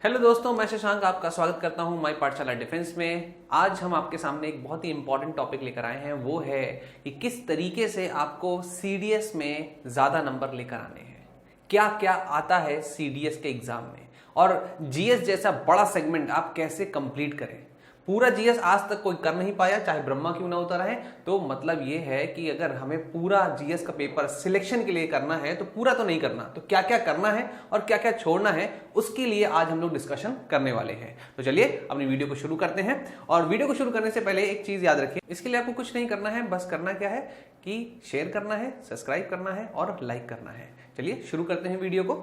Hello दोस्तों, मैं शशांक आपका स्वागत करता हूं माई पाठशाला डिफेंस में। आज हम आपके सामने एक बहुत ही इंपॉर्टेंट टॉपिक लेकर आए हैं। वो है कि किस तरीके से आपको सीडीएस में ज़्यादा नंबर लेकर आने हैं, क्या क्या आता है सीडीएस के एग्जाम में, और जीएस जैसा बड़ा सेगमेंट आप कैसे कंप्लीट करें। पूरा जीएस आज तक कोई कर नहीं पाया, चाहे ब्रह्मा क्यों ना उतरा है। तो मतलब ये है कि अगर हमें पूरा जीएस का पेपर सिलेक्शन के लिए करना है तो पूरा तो नहीं करना, तो क्या क्या करना है और क्या क्या छोड़ना है, उसके लिए आज हम लोग डिस्कशन करने वाले हैं। तो चलिए अपनी वीडियो को शुरू करते हैं। और वीडियो को शुरू करने से पहले एक चीज याद रखिए, इसके लिए आपको कुछ नहीं करना है, बस करना क्या है कि शेयर करना है, सब्सक्राइब करना है और लाइक करना है। चलिए शुरू करते हैं वीडियो को।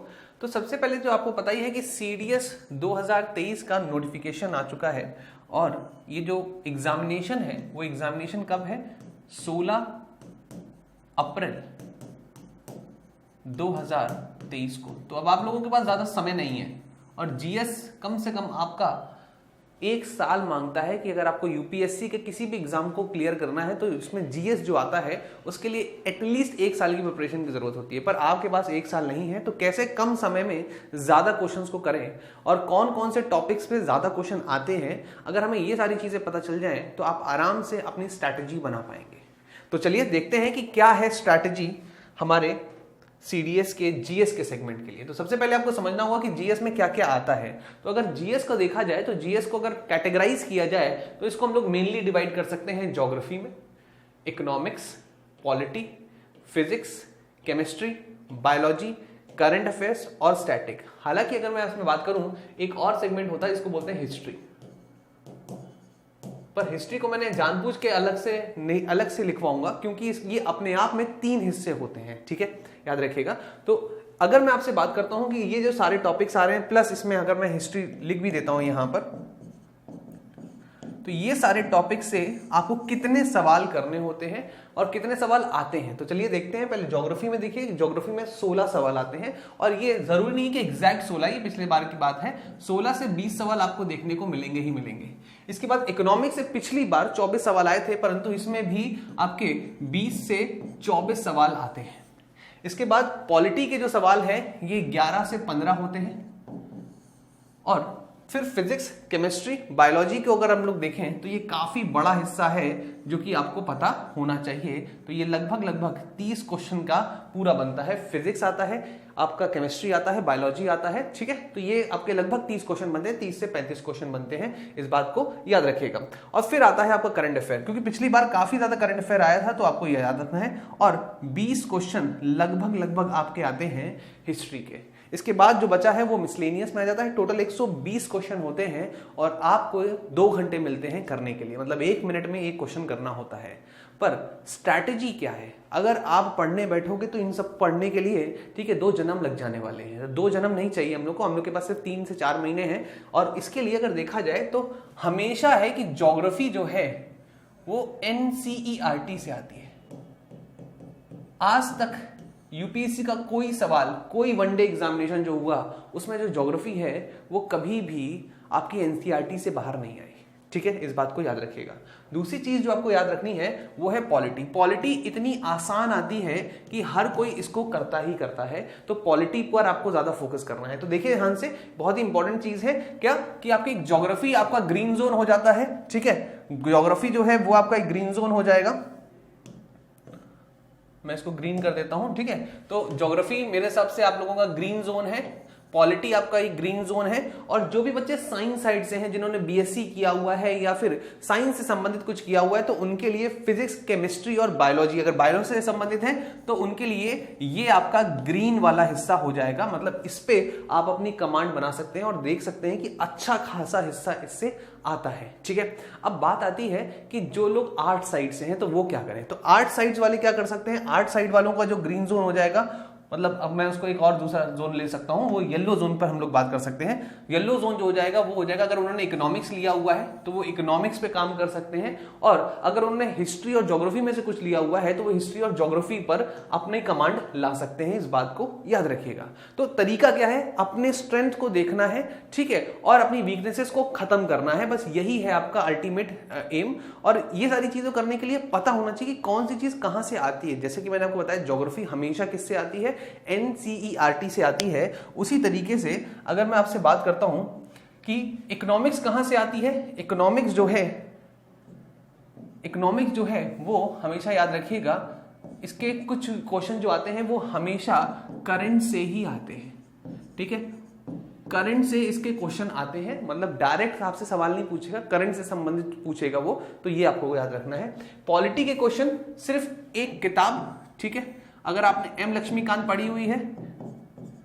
तो सबसे पहले जो आपको पता ही है कि सीडीएस 2023 का नोटिफिकेशन आ चुका है, और ये जो एग्जामिनेशन है वो एग्जामिनेशन कब है, 16 अप्रैल 2023 को। तो अब आप लोगों के पास ज्यादा समय नहीं है, और जीएस कम से कम आपका 1 साल मांगता है कि अगर आपको यूपीएससी के किसी भी एग्जाम को क्लियर करना है तो इसमें जीएस जो आता है उसके लिए एटलीस्ट 1 साल की प्रिपरेशन की जरूरत होती है। पर आपके पास 1 साल नहीं है, तो कैसे कम समय में ज्यादा क्वेश्चंस को करें और कौन कौन से टॉपिक्स पे ज्यादा क्वेश्चन आते हैं, अगर हमें ये सारी चीजें पता चल जाए तो आप आराम से अपनी स्ट्रैटेजी बना पाएंगे। तो चलिए देखते हैं कि क्या है स्ट्रैटेजी हमारे सीडीएस के जीएस के सेगमेंट के लिए। तो सबसे पहले आपको समझना होगा कि जीएस में क्या क्या आता है। तो अगर जीएस को देखा जाए तो जीएस को अगर कैटेगराइज किया जाए तो इसको हम लोग मेनली डिवाइड कर सकते हैं ज्योग्राफी में, economics, polity, physics, chemistry, biology, current affairs और स्टैटिक। हालांकि अगर मैं इसमें बात करूं, एक और सेगमेंट होता है जिसको बोलते हैं हिस्ट्री, पर हिस्ट्री को मैंने जानबूझ के अलग से लिखवाऊंगा क्योंकि ये अपने आप में 3 हिस्से होते हैं, ठीक है, याद रखिएगा। तो अगर मैं आपसे बात करता हूं कि ये जो सारे टॉपिक्स आ रहे हैं, प्लस इसमें अगर मैं हिस्ट्री लिख भी देता हूं यहां पर, तो ये सारे टॉपिक से आपको कितने सवाल करने होते हैं और कितने सवाल आते हैं। तो चलिए देखते हैं। पहले ज्योग्राफी में देखिए, ज्योग्राफी में 16 सवाल आते हैं, और ये जरूरी नहीं कि एग्जैक्ट 16, ये पिछले बार की बात है, 16 से 20 सवाल आपको देखने को मिलेंगे ही मिलेंगे। इसके बाद इकोनॉमिक्स से पिछली बार 24 सवाल आए थे, परंतु इसमें भी आपके 20 से 24 सवाल आते हैं। इसके बाद पॉलिटी के जो सवाल है ये 11 से 15 होते हैं, और फिर फिजिक्स, केमिस्ट्री, बायोलॉजी को अगर हम लोग देखें तो ये काफी बड़ा हिस्सा है जो कि आपको पता होना चाहिए। तो ये लगभग 30 क्वेश्चन का पूरा बनता है। फिजिक्स आता है आपका, केमिस्ट्री आता है, बायोलॉजी आता है, ठीक है। तो ये आपके लगभग 30 क्वेश्चन बनते हैं, 30 से 35 क्वेश्चन बनते हैं, इस बात को याद रखिएगा। और फिर आता है आपका करंट अफेयर, क्योंकि पिछली बार काफी ज्यादा करंट अफेयर आया था, तो आपको ये याद रखना है। और 20 क्वेश्चन लगभग आपके आते हैं हिस्ट्री के। इसके बाद जो बचा है वो मिसलेनियस में आ जाता है। टोटल 120 क्वेश्चन होते हैं, और आपको 2 घंटे मिलते हैं करने के लिए, मतलब 1 मिनट में 1 क्वेश्चन करना होता है। पर स्ट्रैटेजी क्या है, अगर आप पढ़ने बैठोगे तो इन सब पढ़ने के लिए, ठीक है, 2 जन्म लग जाने वाले हैं। 2 जन्म नहीं चाहिए हम लोग को, हम लोग के पास सिर्फ 3 से 4 महीने हैं। और इसके लिए अगर देखा जाए तो हमेशा है कि ज्योग्राफी जो है वो एनसीईआरटी से आती है। आज तक यूपीएससी का कोई सवाल, कोई वनडे एग्जामिनेशन जो हुआ, उसमें जो ज्योग्राफी है वो कभी भी आपकी एनसीईआरटी से बाहर नहीं आई, ठीक है, इस बात को याद रखिएगा। दूसरी चीज जो आपको याद रखनी है वो है पॉलिटी। पॉलिटी इतनी आसान आती है कि हर कोई इसको करता ही करता है, तो पॉलिटी पर आपको ज्यादा फोकस करना है। तो देखिए ध्यान से, बहुत ही इंपॉर्टेंट चीज है क्या कि आपकी ज्योग्राफी आपका ग्रीन जोन हो जाता है, ठीक है। ज्योग्राफी जो है वो आपका एक ग्रीन जोन हो जाएगा, मैं इसको ग्रीन कर देता हूं, ठीक है। तो ज्योग्राफी मेरे हिसाब से आप लोगों का ग्रीन जोन है, पॉलिटी आपका एक ग्रीन जोन है। और जो भी बच्चे साइंस साइड से हैं, जिन्होंने बीएससी किया हुआ है या फिर साइंस से संबंधित कुछ किया हुआ है, तो उनके लिए फिजिक्स, केमिस्ट्री और बायोलॉजी, अगर बायोलॉजी से संबंधित है तो उनके लिए ये आपका ग्रीन वाला हिस्सा हो जाएगा। मतलब इस पे आप अपनी कमांड बना सकते हैं और देख सकते हैं कि अच्छा खासा हिस्सा इससे आता है, ठीक है। अब बात आती है कि जो लोग आर्ट साइड से हैं तो वो क्या करें। तो आर्ट साइड वाले क्या कर सकते हैं, आर्ट साइड वालों का जो ग्रीन जोन हो जाएगा, मतलब अब मैं उसको एक और दूसरा जोन ले सकता हूं, वो येलो जोन पर हम लोग बात कर सकते हैं। येलो जोन जो हो जाएगा वो हो जाएगा, अगर उन्होंने इकोनॉमिक्स लिया हुआ है तो वो इकोनॉमिक्स पे काम कर सकते हैं, और अगर उन्होंने हिस्ट्री और ज्योग्राफी में से कुछ लिया हुआ है तो वो हिस्ट्री और ज्योग्राफी पर अपने कमांड ला सकते हैं, इस बात को याद रखिएगा। तो तरीका क्या है, अपने स्ट्रेंथ को देखना है, ठीक है, और अपनी वीकनेसेस को खत्म करना है, बस यही है आपका अल्टीमेट एम। और ये सारी चीजें करने के लिए पता होना चाहिए कि कौन सी चीज कहां से आती है। जैसे कि मैंने आपको बताया, ज्योग्राफी हमेशा किससे आती है, एनसीईआरटी से आती है। उसी तरीके से अगर मैं आपसे बात करता हूं कि इकोनॉमिक्स कहां से आती है। इकोनॉमिक्स जो है वो हमेशा याद रखिएगा, इसके कुछ क्वेश्चन जो आते हैं वो हमेशा करंट से ही आते हैं, ठीक है। करंट से इसके क्वेश्चन आते हैं, मतलब डायरेक्ट आपसे सवाल नहीं पूछेगा, करंट से संबंधित पूछेगा वो, तो ये आपको याद रखना है। पॉलिटी के क्वेश्चन सिर्फ एक किताब, ठीक है, अगर आपने एम लक्ष्मीकांत पढ़ी हुई है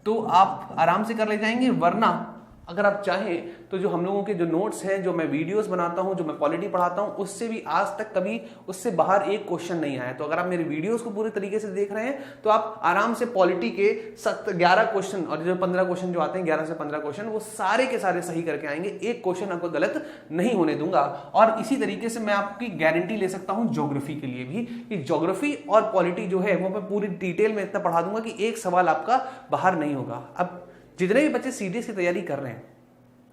तो आप आराम से कर ले जाएंगे, वरना अगर आप चाहें तो जो हम लोगों के जो नोट्स हैं, जो मैं वीडियोस बनाता हूं, जो मैं पॉलिटी पढ़ाता हूं, उससे भी आज तक कभी उससे बाहर एक क्वेश्चन नहीं आया। तो अगर आप मेरे वीडियोस को पूरे तरीके से देख रहे हैं तो आप आराम से पॉलिटी के 11 क्वेश्चन और जो 15 क्वेश्चन जो आते हैं, 11 से 15 क्वेश्चन, वो सारे के सारे सही करके आएंगे, एक क्वेश्चन आपको गलत नहीं होने दूंगा। और इसी तरीके से मैं आपकी गारंटी ले सकता हूं ज्योग्राफी के लिए भी, कि ज्योग्राफी और पॉलिटी जो है वो मैं पूरी डिटेल में इतना पढ़ा दूंगा कि एक सवाल आपका बाहर नहीं होगा। अब जितने भी बच्चे सीडीएस की तैयारी कर रहे हैं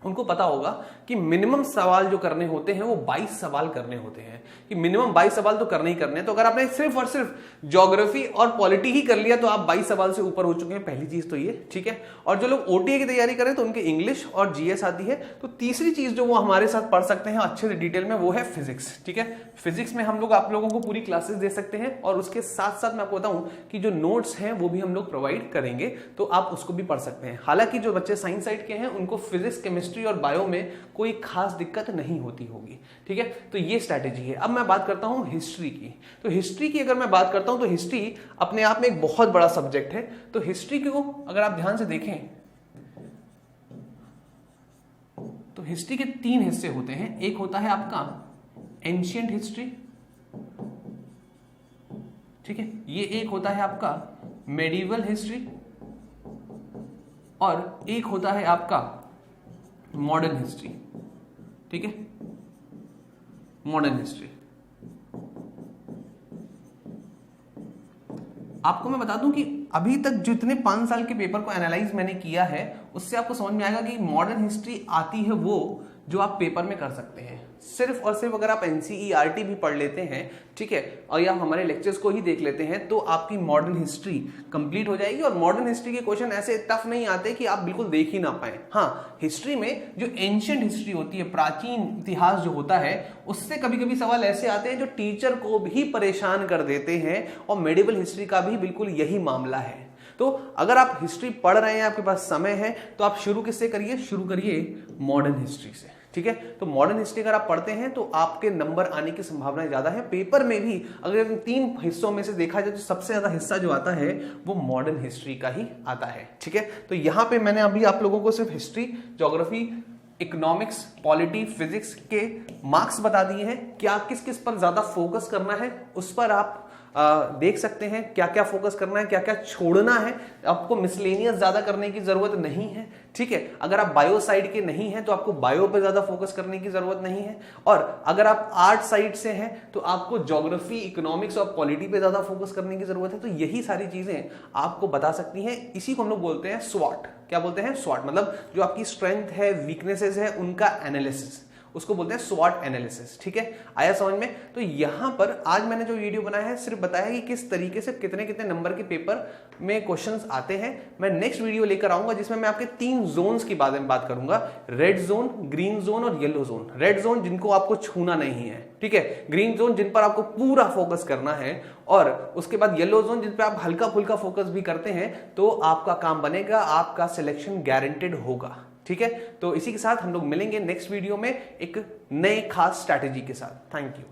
उनको पता होगा कि मिनिमम सवाल जो करने होते हैं वो 22 सवाल करने होते हैं, कि मिनिमम 22 सवाल तो करने ही करने हैं। तो अगर आपने सिर्फ और सिर्फ ज्योग्राफी और पॉलिटी ही कर लिया तो आप 22 सवाल से ऊपर हो चुके हैं, पहली चीज तो ये, ठीक है। और जो लोग ओटीए की तैयारी करें तो उनके इंग्लिश और जीएस आती है। तो तीसरी चीज जो वो हमारे साथ पढ़ सकते हैं अच्छे से डिटेल में, वो है फिजिक्स, ठीक है। फिजिक्स में हम लोग आप लोगों को पूरी क्लासेस दे सकते हैं, और उसके साथ साथ मैं आपको बताऊं कि जो नोट्स हैं वो भी हम लोग प्रोवाइड करेंगे, तो आप उसको भी पढ़ सकते हैं। हालांकि जो बच्चे साइंस साइड के हैं उनको फिजिक्स, केमिस्ट्री और बायो में कोई खास दिक्कत नहीं होती होगी, ठीक है। तो ये स्ट्रैटेजी है। अब मैं बात करता हूं हिस्ट्री की। तो हिस्ट्री की अगर मैं बात करता हूं तो हिस्ट्री अपने आप में एक बहुत बड़ा सब्जेक्ट है। तो हिस्ट्री को अगर आप ध्यान से देखें तो हिस्ट्री के 3 हिस्से होते हैं। एक होता है आपका एंशिएंट हिस्ट्री, ठीक है, ये एक होता है आपका मेडिवल हिस्ट्री, और एक होता है आपका मॉडर्न हिस्ट्री, ठीक है, मॉडर्न हिस्ट्री। आपको मैं बता दूं कि अभी तक जितने 5 साल के पेपर को एनालाइज मैंने किया है उससे आपको समझ में आएगा कि मॉडर्न हिस्ट्री आती है वो जो आप पेपर में कर सकते हैं। सिर्फ और सिर्फ अगर आप एनसीईआरटी भी पढ़ लेते हैं, ठीक है, और या हमारे लेक्चर्स को ही देख लेते हैं तो आपकी मॉडर्न हिस्ट्री कंप्लीट हो जाएगी। और मॉडर्न हिस्ट्री के क्वेश्चन ऐसे टफ नहीं आते कि आप बिल्कुल देख ही ना पाए। हाँ, हिस्ट्री में जो एंशिएंट हिस्ट्री होती है, प्राचीन इतिहास जो होता है, उससे कभी कभी सवाल ऐसे आते हैं जो टीचर को भी परेशान कर देते हैं, और मेडिवल हिस्ट्री का भी बिल्कुल यही मामला है। तो अगर आप हिस्ट्री पढ़ रहे हैं, आपके पास समय है, तो आप शुरू किससे करिए? शुरू करिए मॉडर्न हिस्ट्री से, ठीक है। तो मॉडर्न हिस्ट्री अगर आप पढ़ते हैं तो आपके नंबर आने की संभावना ज्यादा है। पेपर में भी अगर 3 हिस्सों में से देखा जाए तो सबसे ज्यादा हिस्सा जो आता है वो मॉडर्न हिस्ट्री का ही आता है, ठीक है। तो यहां पे मैंने अभी आप लोगों को सिर्फ history, geography, economics, polity, physics के मार्क्स बता दिए हैं। क्या किस किस पर ज्यादा फोकस करना है उस पर आप देख सकते हैं, क्या क्या फोकस करना है, क्या क्या छोड़ना है। आपको मिसलेनियस ज्यादा करने की जरूरत नहीं है, ठीक है। अगर आप बायो साइड के नहीं हैं तो आपको बायो पे ज्यादा फोकस करने की जरूरत नहीं है, और अगर आप आर्ट साइड से हैं तो आपको ज्योग्राफी, इकोनॉमिक्स और पॉलिटी पे ज्यादा फोकस करने की जरूरत है। तो यही सारी चीजें आपको बता सकती हैं। इसी को हम लोग बोलते हैं स्वॉट। क्या बोलते हैं? स्वॉट, मतलब जो आपकी स्ट्रेंथ है, वीकनेसेस है, उनका एनालिसिस, उसको बोलते हैं स्वॉट एनालिसिस, ठीक है। आया समझ में? तो यहां पर आज मैंने जो वीडियो बनाया है सिर्फ बताया कि किस तरीके से कितने कितने नंबर के पेपर में क्वेश्चंस आते हैं। मैं नेक्स्ट वीडियो लेकर आऊंगा जिसमें मैं आपके 3 जोन्स के बारे में बात करूंगा, रेड जोन, ग्रीन जोन और येलो जोन। रेड जोन जिनको आपको छूना नहीं है, ठीक है, ग्रीन जोन जिन पर आपको पूरा फोकस करना है, और उसके बाद येलो जोन जिन पर आप हल्का फुल्का फोकस भी करते हैं, तो आपका काम बनेगा, आपका सिलेक्शन गारंटेड होगा, ठीक है। तो इसी के साथ हम लोग मिलेंगे नेक्स्ट वीडियो में एक नए खास स्ट्रैटेजी के साथ। Thank you.